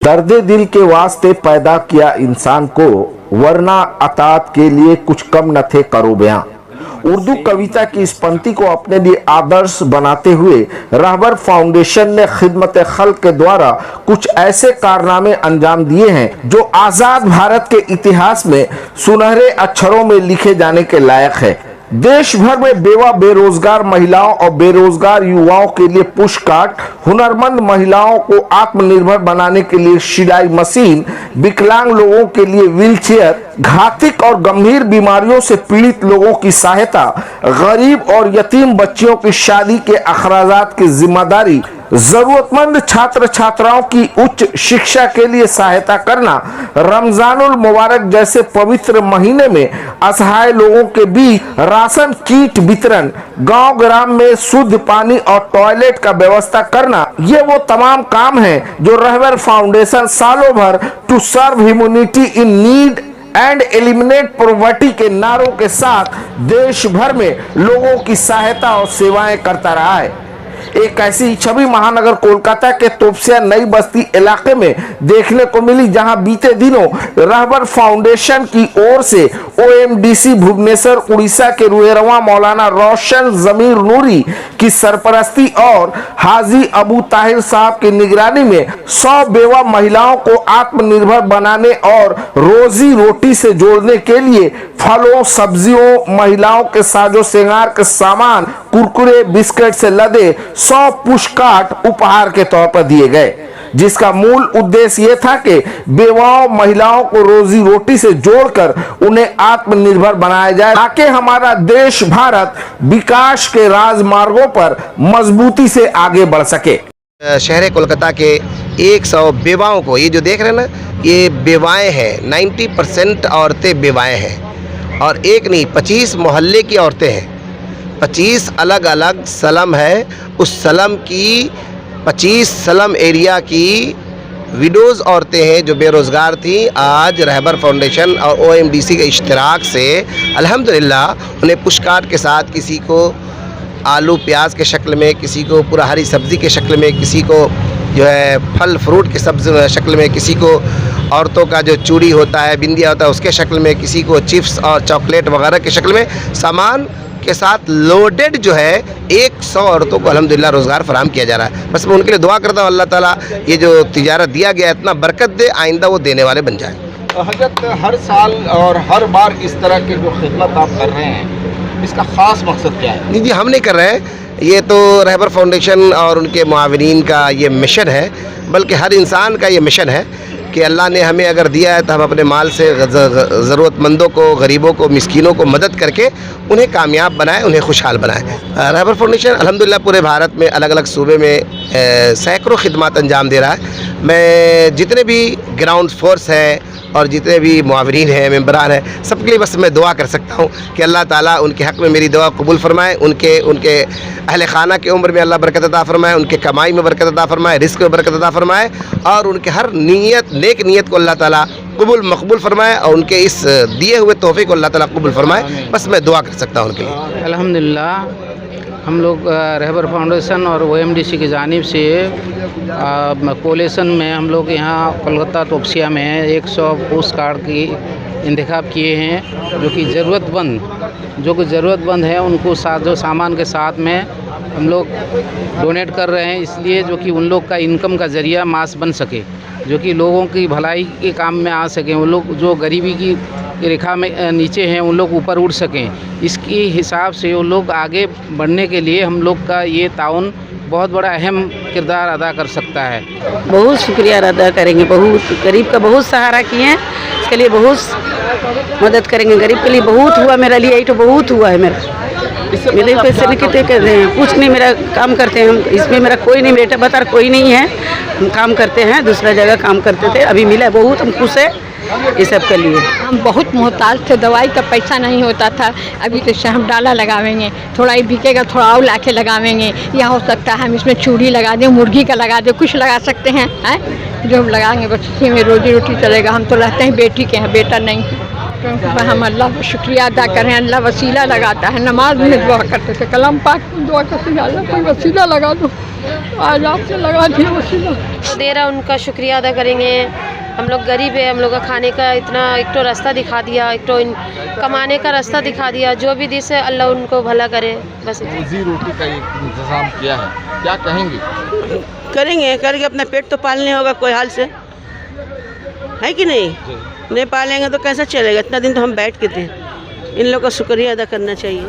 दर्द दिल के वास्ते पैदा किया इंसान को, वरना अतात के लिए कुछ कम न थे करो बयां। उर्दू कविता की इस पंक्ति को अपने लिए आदर्श बनाते हुए रहबर फाउंडेशन ने खिदमत खल्क के द्वारा कुछ ऐसे कारनामे अंजाम दिए हैं जो आजाद भारत के इतिहास में सुनहरे अक्षरों में लिखे जाने के लायक है। देश भर में बेवा बेरोजगार महिलाओं और बेरोजगार युवाओं के लिए पुशकार्ट, हुनरमंद महिलाओं को आत्मनिर्भर बनाने के लिए सिलाई मशीन, विकलांग लोगों के लिए व्हीलचेयर, घातक और गंभीर बीमारियों से पीड़ित लोगों की सहायता, गरीब और यतीम बच्चियों की शादी के अखराजात की जिम्मेदारी, जरूरतमंद छात्र छात्राओं की उच्च शिक्षा के लिए सहायता करना, रमजानुल मुबारक जैसे पवित्र महीने में असहाय लोगों के बीच राशन किट वितरण, गांव ग्राम में शुद्ध पानी और टॉयलेट का व्यवस्था करना, ये वो तमाम काम हैं जो रहबर फाउंडेशन सालों भर to serve humanity in need and eliminate poverty के नारों के साथ देश भर में लोगों की सहायता और सेवाएं करता रहा है। एक ऐसी छवि महानगर कोलकाता के तोपसिया नई बस्ती इलाके में देखने को मिली, जहां बीते दिनों रहबर फाउंडेशन की ओर से ओएमडीसी भुवनेश्वर उड़ीसा के रुहेरवा मौलाना रोशन जमीर नूरी की सरपरस्ती और हाजी अबू ताहिर साहब की निगरानी में 100 बेवा महिलाओं को आत्मनिर्भर बनाने और रोजी रोटी से जोड़ने के लिए फलों, सब्जियों, महिलाओं के साजो श्रृंगार के सामान, कुरकुरे, बिस्किट से लदे 100 पुशकार्ट उपहार के तौर पर दिए गए, जिसका मूल उद्देश्य यह था कि बेवाओं महिलाओं को रोजी रोटी से जोड़कर उन्हें आत्मनिर्भर बनाया जाए, ताकि हमारा देश भारत विकास के राजमार्गों पर मजबूती से आगे बढ़ सके। शहर कोलकाता के 100 बेवाओं को, ये जो देख रहे हैं ना, ये बेवाएं हैं। 90% औरतें बेवाएं हैं और एक नहीं 25 मोहल्ले की औरतें हैं। 25 अलग अलग सलम है, उस सलम की 25 सलम एरिया की विडोज़ औरतें हैं जो बेरोज़गार थी। आज रहबर फाउंडेशन और ओएमडीसी के इश्तिराक से अल्हम्दुलिल्लाह उन्हें पुशकार्ट के साथ, किसी को आलू प्याज के शक्ल में, किसी को पूरा हरी सब्ज़ी के शक्ल में, किसी को जो है फल फ्रूट के सब्ज़ी शक्ल में, किसी को औरतों का जो चूड़ी होता है, बिंदिया होता है उसके शक्ल में, किसी को चिप्स और चॉकलेट वगैरह के शक्ल में सामान के साथ लोडेड जो है 100 औरतों को अल्हम्दुलिल्लाह रोज़गार फराहम किया जा रहा है। बस मैं उनके लिए दुआ करता हूँ अल्लाह ताला ये जो तिजारत दिया गया इतना बरकत दे, आइंदा वो देने वाले बन जाए। हज़रत, हर साल और हर बार इस तरह की जो खिदमत आप कर रहे हैं, इसका ख़ास मकसद क्या है? नहीं जी, हम नहीं कर रहे हैं, ये तो रहबर फाउंडेशन और उनके मुआविनीन का ये मिशन है, बल्कि हर इंसान का ये मिशन है कि अल्लाह ने हमें अगर दिया है तो हम अपने माल से ज़रूरतमंदों को, गरीबों को, मिस्कीनों को मदद करके उन्हें कामयाब बनाएं, उन्हें खुशहाल बनाएं। रहबर फाउंडेशन अल्हम्दुलिल्लाह पूरे भारत में अलग अलग सूबे में सैकड़ों खिदमत अंजाम दे रहा है। मैं जितने भी ग्राउंड फोर्स है और जितने भी मुआविनीन हैं, मेंबरान हैं, सबके लिए बस मैं दुआ कर सकता हूँ कि अल्लाह ताला उनके हक़ में मेरी दुआ कबूल फरमाए, उनके अहले खाना की उम्र में अल्लाह बरकत अता फरमाए, उनके कमाई में बरकत अता फरमाए, रिस्क में बरकत अता फरमाए और उनके हर नेक नीयत को अल्लाह ताला कबूल मकबूल फरमाए और उनके इस दिए हुए तोहफ़े को अल्लाह ताला कबूल फरमाए। बस मैं दुआ कर सकता हूँ उनके लिए। अल्हम्दुलिल्लाह हम लोग रहबर फाउंडेशन और ओएमडीसी की जानिब से कोलेशन में हम लोग यहाँ कोलकाता तोपसिया में 100 पोस्टकार्ड की इंतखाब किए हैं, जो कि ज़रूरतमंद है उनको साजो सामान के साथ में हम लोग डोनेट कर रहे हैं, इसलिए जो कि उन लोग का इनकम का ज़रिया मास बन सके, जो कि लोगों की भलाई के काम में आ सकें, उन लोग जो गरीबी की रेखा में नीचे हैं उन लोग ऊपर उठ सकें। इसके हिसाब से उन लोग आगे बढ़ने के लिए हम लोग का ये ताउन बहुत बड़ा अहम किरदार अदा कर सकता है। बहुत शुक्रिया अदा करेंगे, बहुत गरीब का बहुत सहारा किए हैं, इसके लिए बहुत मदद करेंगे। गरीब के लिए बहुत हुआ, मेरे लिए यही तो बहुत हुआ है। मेरे पैसे नहीं कितने कर रहे हैं, कुछ नहीं, मेरा काम करते हैं हम, इसमें मेरा कोई नहीं, बेटा बता कोई नहीं है, हम काम करते हैं, दूसरा जगह काम करते थे, अभी मिला बहुत, हम खुश है ये सब के लिए। हम बहुत मोहताज थे, दवाई का पैसा नहीं होता था, अभी तो हम डाला लगावेंगे, थोड़ा ही बिकेगा थोड़ा और लाके लगावेंगे, या हो सकता है हम इसमें चूड़ी लगा दें, मुर्गी का लगा दें, कुछ लगा सकते हैं, जो हम लगाएंगे बस इसी में रोजी रोटी चलेगा। हम तो रहते हैं बेटी के यहाँ, बेटा नहीं। तो हम अल्लाह का शुक्रिया अदा करें। अल्लाह वसीला लगाता है। नमाज में दुआ करते थे, कलाम पाक में दुआ करते थे, अल्लाह कोई वसीला लगा दो। आज आपसे लगा दिया वसीला। तो दे रहा उनका शुक्रिया अदा करेंगे। हम लोग गरीब है, हम लोग का खाने का इतना एक तो रास्ता दिखा दिया, एक तो कमाने का रास्ता दिखा दिया। जो भी दिस है अल्लाह उनको भला करे। बस रोजी रोटी का एक इंतज़ाम किया है, क्या कहेंगे? करेंगे, करके अपना पेट तो पालने होगा कोई हाल से, है कि नहीं? नहीं पालेंगे तो कैसा चलेगा? इतना दिन तो हम बैठ के थे। इन लोग का शुक्रिया अदा करना चाहिए।